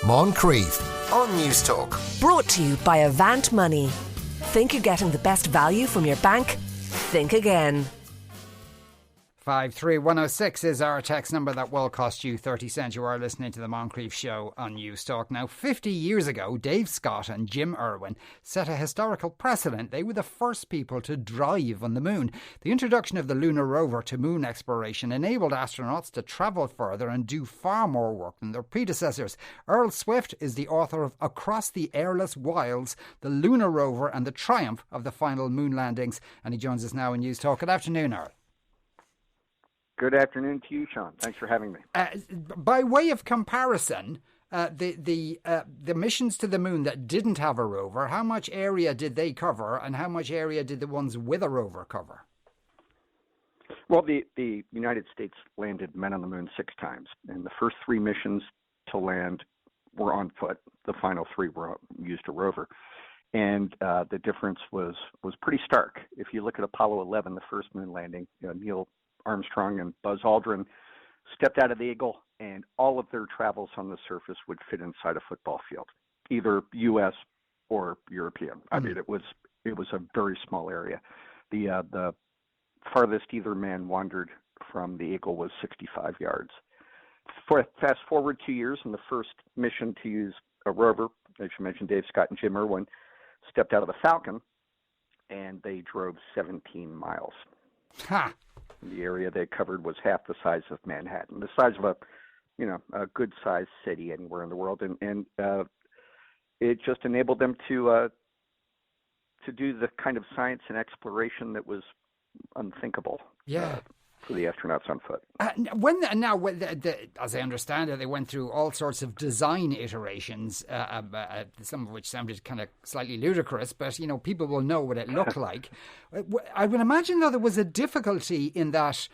Moncrief on News Talk. Brought to you by Avant Money. Think you're getting the best value from your bank? Think again. 53106 is our text number that will cost you 30 cents. You are listening to the Moncrief Show on News Talk. Now, 50 years ago, Dave Scott and Jim Irwin set a historical precedent. They were the first people to drive on the moon. The introduction of the lunar rover to moon exploration enabled astronauts to travel further and do far more work than their predecessors. Earl Swift is the author of Across the Airless Wilds, the Lunar Rover and the Triumph of the Final Moon Landings. And he joins us now in News Talk. Good afternoon, Earl. Good afternoon to you, Sean. Thanks for having me. By way of comparison, the missions to the moon that didn't have a rover, how much area did they cover, and how much area did the ones with a rover cover? Well, the United States landed men on the moon 6 times, and the first 3 missions to land were on foot. The final 3 used a rover, and the difference was pretty stark. If you look at Apollo 11, the first moon landing, Neil Armstrong and Buzz Aldrin stepped out of the Eagle, and all of their travels on the surface would fit inside a football field, either U.S. or European. I mean, it was a very small area. The farthest either man wandered from the Eagle was 65 yards. Fast forward 2 years, and the first mission to use a rover, as you mentioned, Dave Scott and Jim Irwin, stepped out of the Falcon, and they drove 17 miles. Ha! The area they covered was half the size of Manhattan, the size of a good-sized city anywhere in the world, and it just enabled them to do the kind of science and exploration that was unthinkable. For the astronauts on foot. As I understand it, they went through all sorts of design iterations, some of which sounded kind of slightly ludicrous, but, people will know what it looked like. I would imagine, though, there was a difficulty in that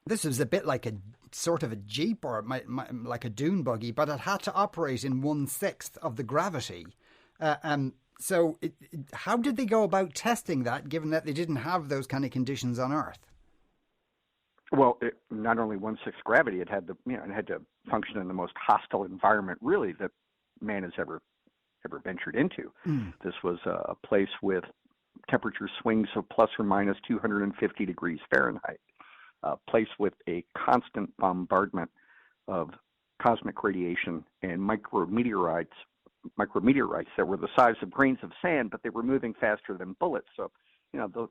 this was a bit like a sort of a Jeep or like a dune buggy, but it had to operate in 1/6 of the gravity. So how did they go about testing that, given that they didn't have those kind of conditions on Earth? Well, not only 1/6 gravity, it had to function in the most hostile environment, really, that man has ever ventured into. This was a place with temperature swings of plus or minus 250 degrees Fahrenheit, a place with a constant bombardment of cosmic radiation and micrometeorites that were the size of grains of sand, but they were moving faster than bullets. So,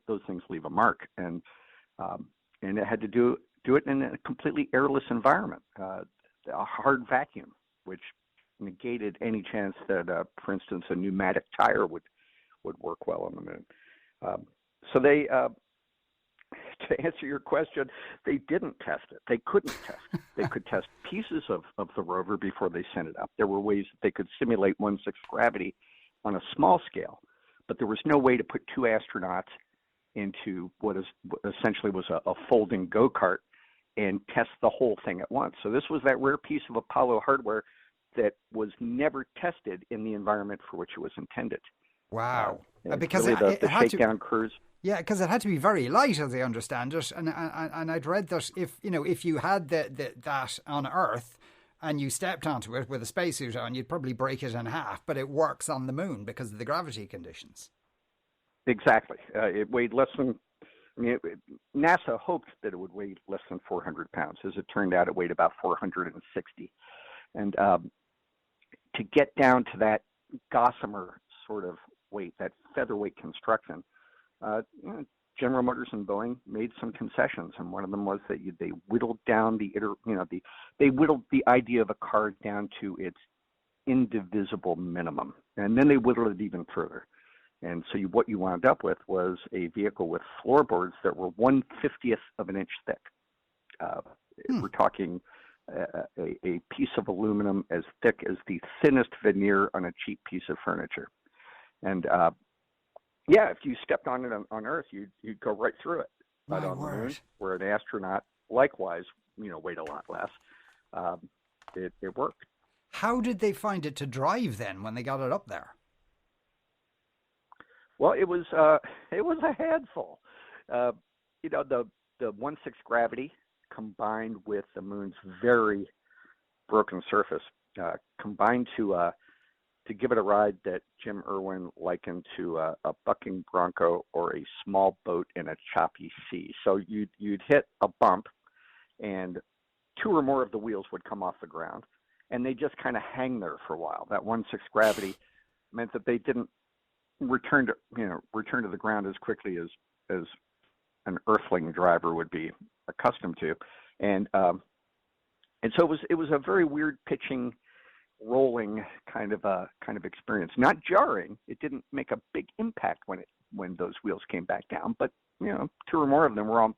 those things leave a mark. And it had to do it in a completely airless environment, a hard vacuum, which negated any chance that, for instance, a pneumatic tire would work well on the moon. So they, to answer your question, they didn't test it. They couldn't test it. They could test pieces of the rover before they sent it up. There were ways that they could simulate 1/6 gravity on a small scale, but there was no way to put 2 astronauts into what essentially was a folding go-kart and test the whole thing at once. So this was that rare piece of Apollo hardware that was never tested in the environment for which it was intended. Wow. Because really the shakedown cruise. Yeah, because it had to be very light, as I understand it. And I'd read that if you had that on Earth and you stepped onto it with a spacesuit on, you'd probably break it in half. But it works on the moon because of the gravity conditions. Exactly. It weighed less than, NASA hoped that it would weigh less than 400 pounds. As it turned out, it weighed about 460. And to get down to that gossamer sort of weight, that featherweight construction, General Motors and Boeing made some concessions, and one of them was that they whittled down they whittled the idea of a car down to its indivisible minimum, and then they whittled it even further. And so what you wound up with was a vehicle with floorboards that were 1/50th of an inch thick. We're talking a piece of aluminum as thick as the thinnest veneer on a cheap piece of furniture. And if you stepped on it on Earth, you'd go right through it. But on the moon, where an astronaut likewise, weighed a lot less, it worked. How did they find it to drive then when they got it up there? Well, it was a handful. The 1/6 gravity combined with the moon's very broken surface combined to give it a ride that Jim Irwin likened to a bucking bronco or a small boat in a choppy sea. So you'd hit a bump, and two or more of the wheels would come off the ground, and they just kind of hang there for a while. That 1/6 gravity meant that they didn't return to the ground as quickly as an earthling driver would be accustomed to, and so it was a very weird pitching, rolling kind of experience. Not jarring. It didn't make a big impact when those wheels came back down, but two or more of them were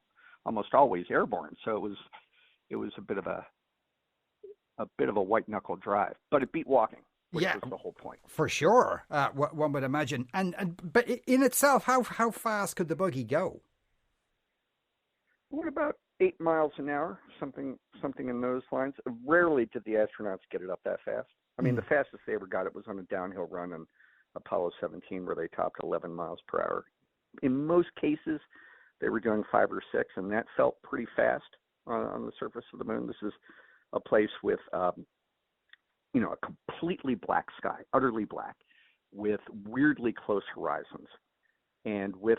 almost always airborne. So it was a bit of a white knuckle drive, but it beat walking. Which was the whole point. For sure, one would imagine. But in itself, how fast could the buggy go? What about 8 miles an hour, something in those lines? Rarely did the astronauts get it up that fast. I mean, the fastest they ever got it was on a downhill run on Apollo 17, where they topped 11 miles per hour. In most cases, they were doing 5 or 6, and that felt pretty fast on the surface of the moon. This is a place with a completely black sky, utterly black, with weirdly close horizons, and with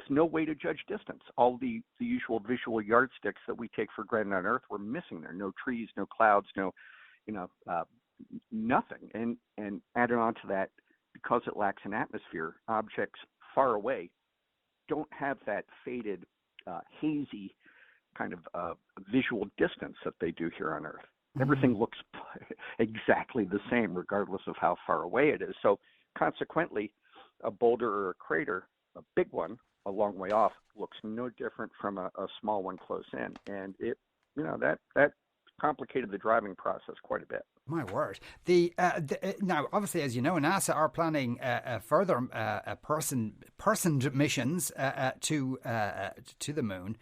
no way to judge distance. All the usual visual yardsticks that we take for granted on Earth were missing there. No trees, no clouds, nothing. And added on to that, because it lacks an atmosphere, objects far away don't have that faded, hazy kind of visual distance that they do here on Earth. Everything looks exactly the same, regardless of how far away it is. So consequently, a boulder or a crater, a big one a long way off, looks no different from a small one close in. And it, that complicated the driving process quite a bit. My word. Now, obviously, as you know, NASA are planning further personed missions to the moon.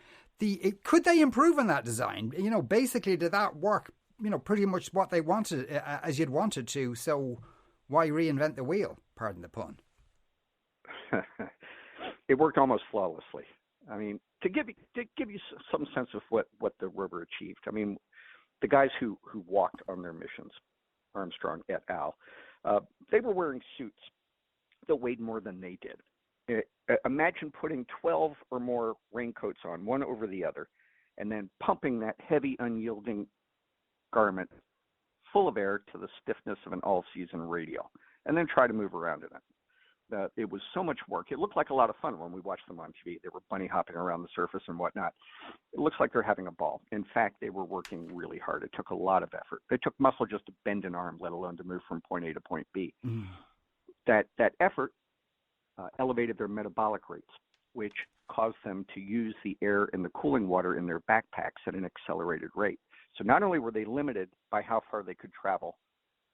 Could they improve on that design? Basically, did that work? Pretty much what they wanted, as you'd wanted to. So, why reinvent the wheel? Pardon the pun. It worked almost flawlessly. I mean, to give you some sense of what the rover achieved. I mean, the guys who walked on their missions, Armstrong et al., they were wearing suits that weighed more than they did. Imagine putting 12 or more raincoats on, one over the other, and then pumping that heavy, unyielding garment full of air to the stiffness of an all-season radio, and then try to move around in it. It was so much work. It looked like a lot of fun when we watched them on TV. They were bunny hopping around the surface and whatnot. It looks like they're having a ball. In fact, they were working really hard. It took a lot of effort. It took muscle just to bend an arm, let alone to move from point A to point B. That effort elevated their metabolic rates, which caused them to use the air and the cooling water in their backpacks at an accelerated rate. So not only were they limited by how far they could travel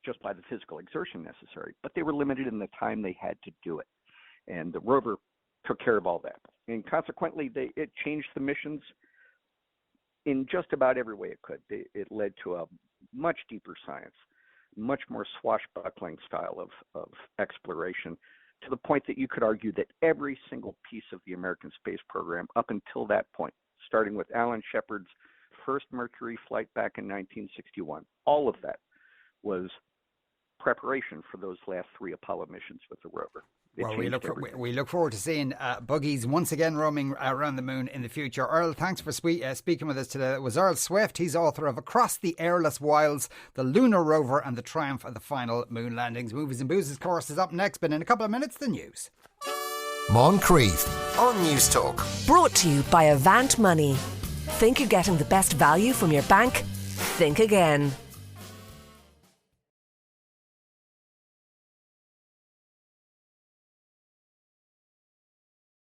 just by the physical exertion necessary, but they were limited in the time they had to do it. And the rover took care of all that. And consequently, it changed the missions in just about every way it could. It led to a much deeper science, much more swashbuckling style of exploration, to the point that you could argue that every single piece of the American space program up until that point, starting with Alan Shepard's first Mercury flight back in 1961, all of that was preparation for those last 3 Apollo missions with the rover. Well, we look forward to seeing buggies once again roaming around the moon in the future. Earl, thanks for speaking with us today. It was Earl Swift. He's author of Across the Airless Wilds, The Lunar Rover and the Triumph of the Final Moon Landings. Movies and Booze, of course, is up next, but in a couple of minutes, the news. Moncrief on News Talk. Brought to you by Avant Money. Think you're getting the best value from your bank? Think again.